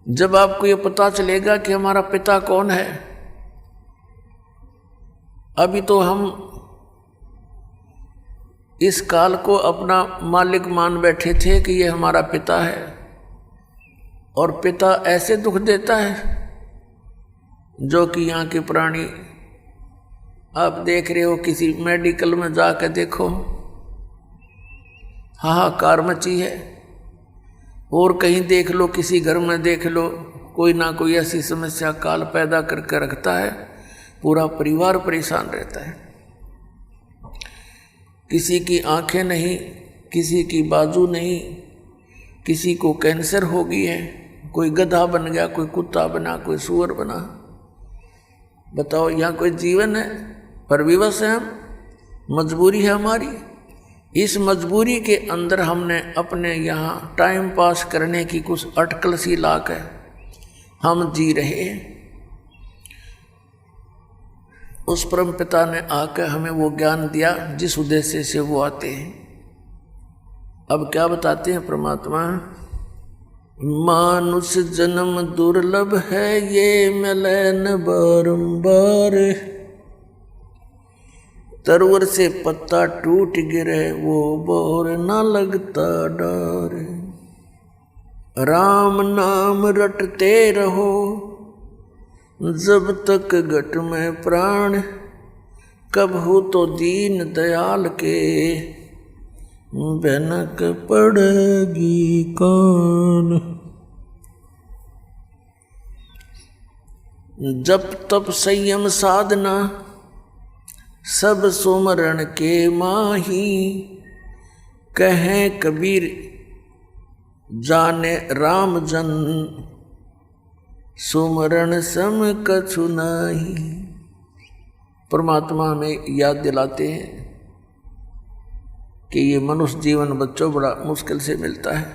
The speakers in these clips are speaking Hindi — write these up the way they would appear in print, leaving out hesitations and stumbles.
जब आपको ये पता चलेगा कि हमारा पिता कौन है, अभी तो हम इस काल को अपना मालिक मान बैठे थे कि ये हमारा पिता है, और पिता ऐसे दुख देता है जो कि यहाँ के प्राणी आप देख रहे हो। किसी मेडिकल में जाकर देखो, हाहाकार मची है, और कहीं देख लो, किसी घर में देख लो, कोई ना कोई ऐसी समस्या काल पैदा करके रखता है, पूरा परिवार परेशान रहता है। किसी की आंखें नहीं, किसी की बाजू नहीं, किसी को कैंसर हो गई है, कोई गधा बन गया, कोई कुत्ता बना, कोई सूअर बना। बताओ, यहाँ कोई जीवन है? पर विवश है हम, मजबूरी है हमारी। इस मजबूरी के अंदर हमने अपने यहाँ टाइम पास करने की कुछ अटकल सी लाक है, हम जी रहे हैं। उस परम पिता ने आकर हमें वो ज्ञान दिया जिस उद्देश्य से वो आते हैं। अब क्या बताते हैं परमात्मा? मानुष जन्म दुर्लभ है, ये मिलन बारंबार। तरवर से पत्ता टूट गिरे, वो बोर न लगता डर। राम नाम रटते रहो, जब तक घट में प्राण। कब हो तो दीन दयाल के, भनक पड़ेगी कान। जप तप संयम साधना, सब सुमरण के माही। कहें कबीर जाने राम जन, सुमरण सम कछु नाही। परमात्मा हमें याद दिलाते हैं कि ये मनुष्य जीवन बच्चों बड़ा मुश्किल से मिलता है,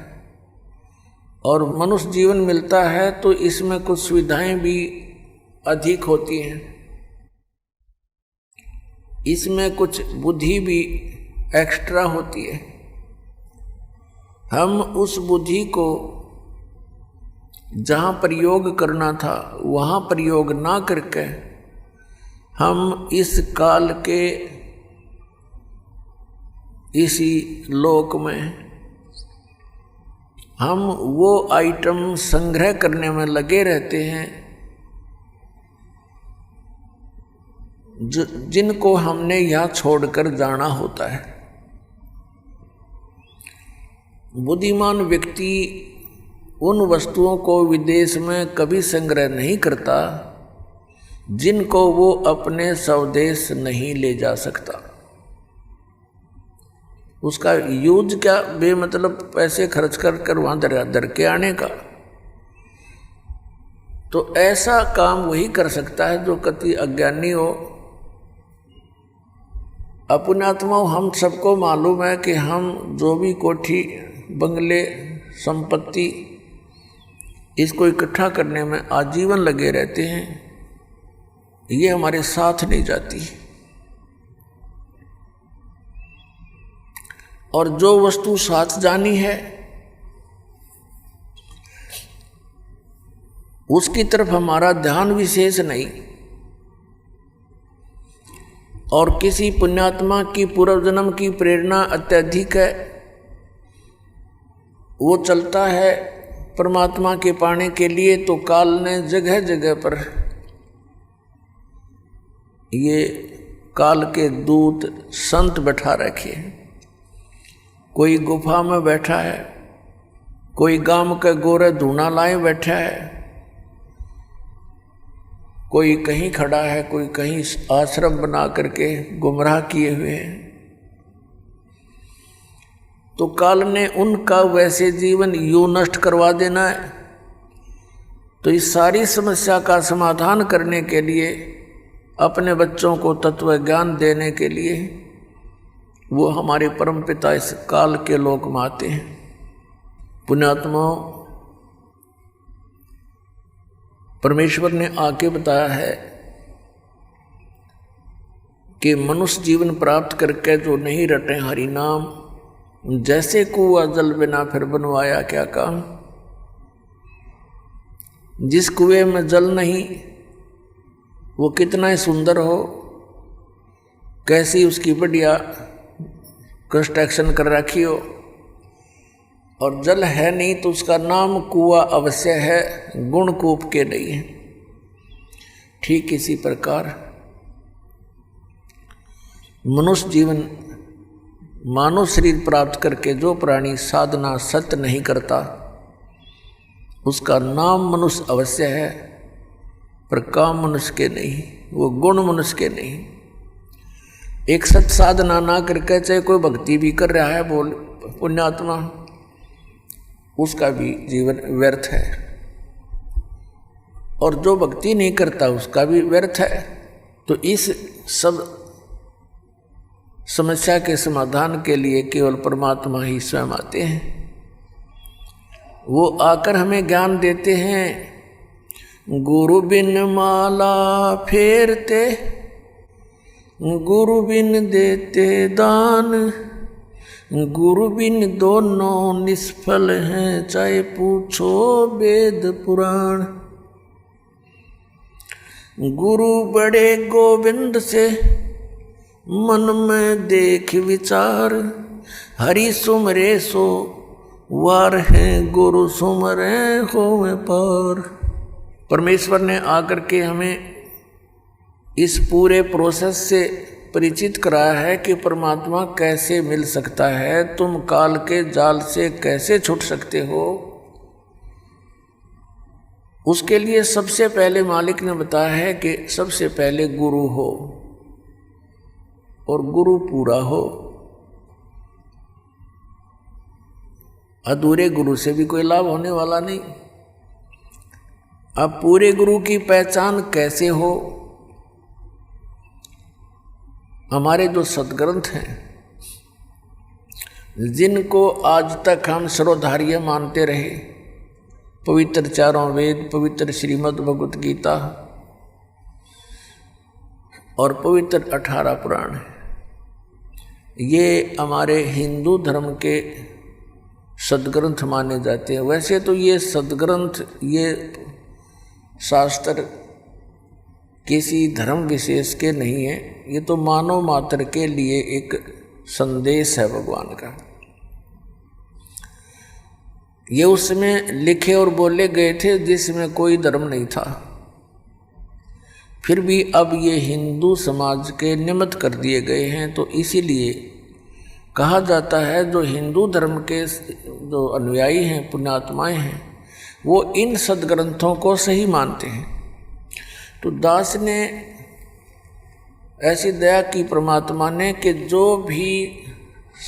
और मनुष्य जीवन मिलता है तो इसमें कुछ सुविधाएं भी अधिक होती हैं, इसमें कुछ बुद्धि भी एक्स्ट्रा होती है। हम उस बुद्धि को जहाँ प्रयोग करना था वहाँ प्रयोग ना करके हम इस काल के इसी लोक में हम वो आइटम संग्रह करने में लगे रहते हैं जिनको हमने यहाँ छोड़कर जाना होता है। बुद्धिमान व्यक्ति उन वस्तुओं को विदेश में कभी संग्रह नहीं करता जिनको वो अपने स्वदेश नहीं ले जा सकता। उसका यूज क्या, बेमतलब पैसे खर्च कर कर वहाँ दर के आने का। तो ऐसा काम वही कर सकता है जो कति अज्ञानी हो। अपनात्मा हम सबको मालूम है कि हम जो भी कोठी बंगले संपत्ति इसको इकट्ठा करने में आजीवन लगे रहते हैं, ये हमारे साथ नहीं जाती। और जो वस्तु साथ जानी है उसकी तरफ हमारा ध्यान विशेष नहीं। और किसी पुण्यात्मा की पूर्व जन्म की प्रेरणा अत्यधिक है, वो चलता है परमात्मा के पाने के लिए, तो काल ने जगह जगह पर ये काल के दूत संत बैठा रखे। कोई गुफा में बैठा है, कोई गांव के गोरे धूना लाए बैठा है, कोई कहीं खड़ा है, कोई कहीं आश्रम बना करके गुमराह किए हुए हैं। तो काल ने उनका वैसे जीवन यूं नष्ट करवा देना है। तो इस सारी समस्या का समाधान करने के लिए, अपने बच्चों को तत्व ज्ञान देने के लिए वो हमारे परम पिता इस काल के लोक में आते हैं। पुण्यात्माओं, परमेश्वर ने आके बताया है कि मनुष्य जीवन प्राप्त करके जो नहीं रटे हरि नाम, जैसे कुआं जल बिना फिर बनवाया क्या काम। जिस कुएं में जल नहीं वो कितना ही सुंदर हो, कैसी उसकी बढ़िया कंस्ट्रक्शन कर रखी हो, और जल है नहीं तो उसका नाम कुआं अवश्य है, गुण कूप के नहीं है। ठीक इसी प्रकार मनुष्य जीवन मानव शरीर प्राप्त करके जो प्राणी साधना सत्य नहीं करता उसका नाम मनुष्य अवश्य है, पर काम मनुष्य के नहीं, वो गुण मनुष्य के नहीं। एक सत्य साधना ना करके चाहे कोई भक्ति भी कर रहा है बोल पुण्यात्मा, उसका भी जीवन व्यर्थ है, और जो भक्ति नहीं करता उसका भी व्यर्थ है। तो इस सब समस्या के समाधान के लिए केवल परमात्मा ही स्वयं आते हैं। वो आकर हमें ज्ञान देते हैं। गुरु बिन माला फेरते, गुरु बिन देते दान, गुरु बिन दोनों निष्फल हैं, चाहे पूछो वेद पुराण। गुरु बड़े गोविंद से मन में देख विचार, हरि सुमरे सो वार है, गुरु सुमरे होवे पार। परमेश्वर ने आकर के हमें इस पूरे प्रोसेस से परिचित कराया है कि परमात्मा कैसे मिल सकता है, तुम काल के जाल से कैसे छूट सकते हो। उसके लिए सबसे पहले मालिक ने बताया है कि सबसे पहले गुरु हो, और गुरु पूरा हो। अधूरे गुरु से भी कोई लाभ होने वाला नहीं। अब पूरे गुरु की पहचान कैसे हो? हमारे जो सद्ग्रंथ हैं, जिनको आज तक हम सर्वधार्य मानते रहे, पवित्र चारों वेद, पवित्र श्रीमद् भगवत गीता और पवित्र 18 पुराण, ये हमारे हिंदू धर्म के सद्ग्रंथ माने जाते हैं। वैसे तो ये सद्ग्रंथ, ये शास्त्र किसी धर्म विशेष के नहीं है, ये तो मानव मात्र के लिए एक संदेश है भगवान का। ये उसमें लिखे और बोले गए थे जिसमें कोई धर्म नहीं था, फिर भी अब ये हिंदू समाज के निमित्त कर दिए गए हैं। तो इसीलिए कहा जाता है जो हिंदू धर्म के जो अनुयायी हैं, पुण्यात्माएं हैं, वो इन सद्ग्रंथों को सही मानते हैं। तो दास ने ऐसी दया की परमात्मा ने कि जो भी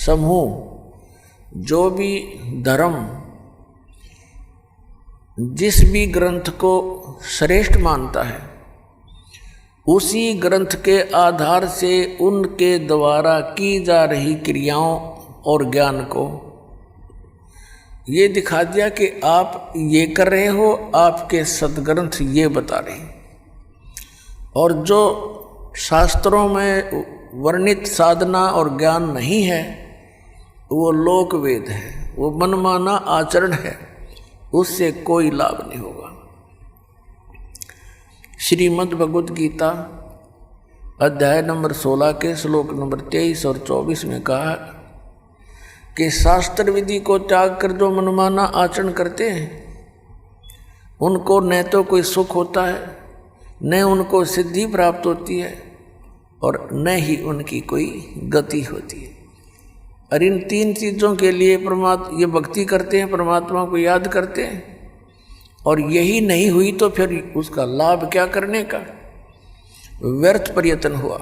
समूह, जो भी धर्म जिस भी ग्रंथ को श्रेष्ठ मानता है, उसी ग्रंथ के आधार से उनके द्वारा की जा रही क्रियाओं और ज्ञान को ये दिखा दिया कि आप ये कर रहे हो, आपके सद्ग्रंथ ये बता रहे हैं। और जो शास्त्रों में वर्णित साधना और ज्ञान नहीं है, वो लोक वेद है, वो मनमाना आचरण है, उससे कोई लाभ नहीं होगा। श्रीमद् भगवत गीता अध्याय नंबर 16 के श्लोक नंबर 23 और 24 में कहा कि शास्त्र विधि को त्याग कर जो मनमाना आचरण करते हैं, उनको न तो कोई सुख होता है, न उनको सिद्धि प्राप्त होती है, और न ही उनकी कोई गति होती है। और इन तीन चीज़ों के लिए ये भक्ति करते हैं, परमात्मा को याद करते हैं, और यही नहीं हुई तो फिर उसका लाभ क्या करने का? व्यर्थ प्रयत्न हुआ।